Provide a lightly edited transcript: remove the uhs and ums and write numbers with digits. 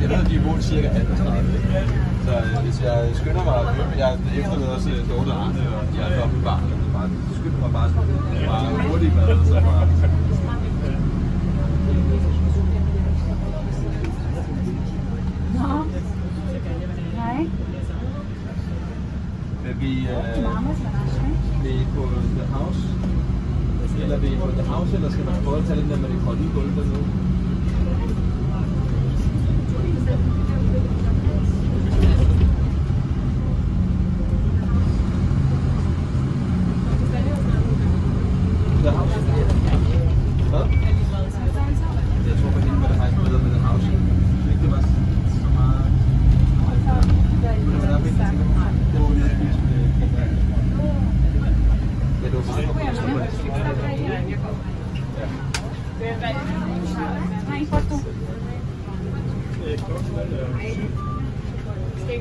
Jeg ved, at de er mål cirka 18. Så hvis jeg skynder mig at løbe, jeg efterlader også Dorte og Arne, og de er oppe i barn, så skynder mig bare hurtigt med det, så bare... Hej. Vil vi på The House? Eller vil I på The House, eller skal man prøve at tage den der med det kolde gulv dernede? The House? Hvad? Jeg tror på hende, hvad der har ikke bedre med The House. Ikke det var så meget... Det var lige spise med... Ja, det var meget godt. Nej, ikke godt du. Skal jeg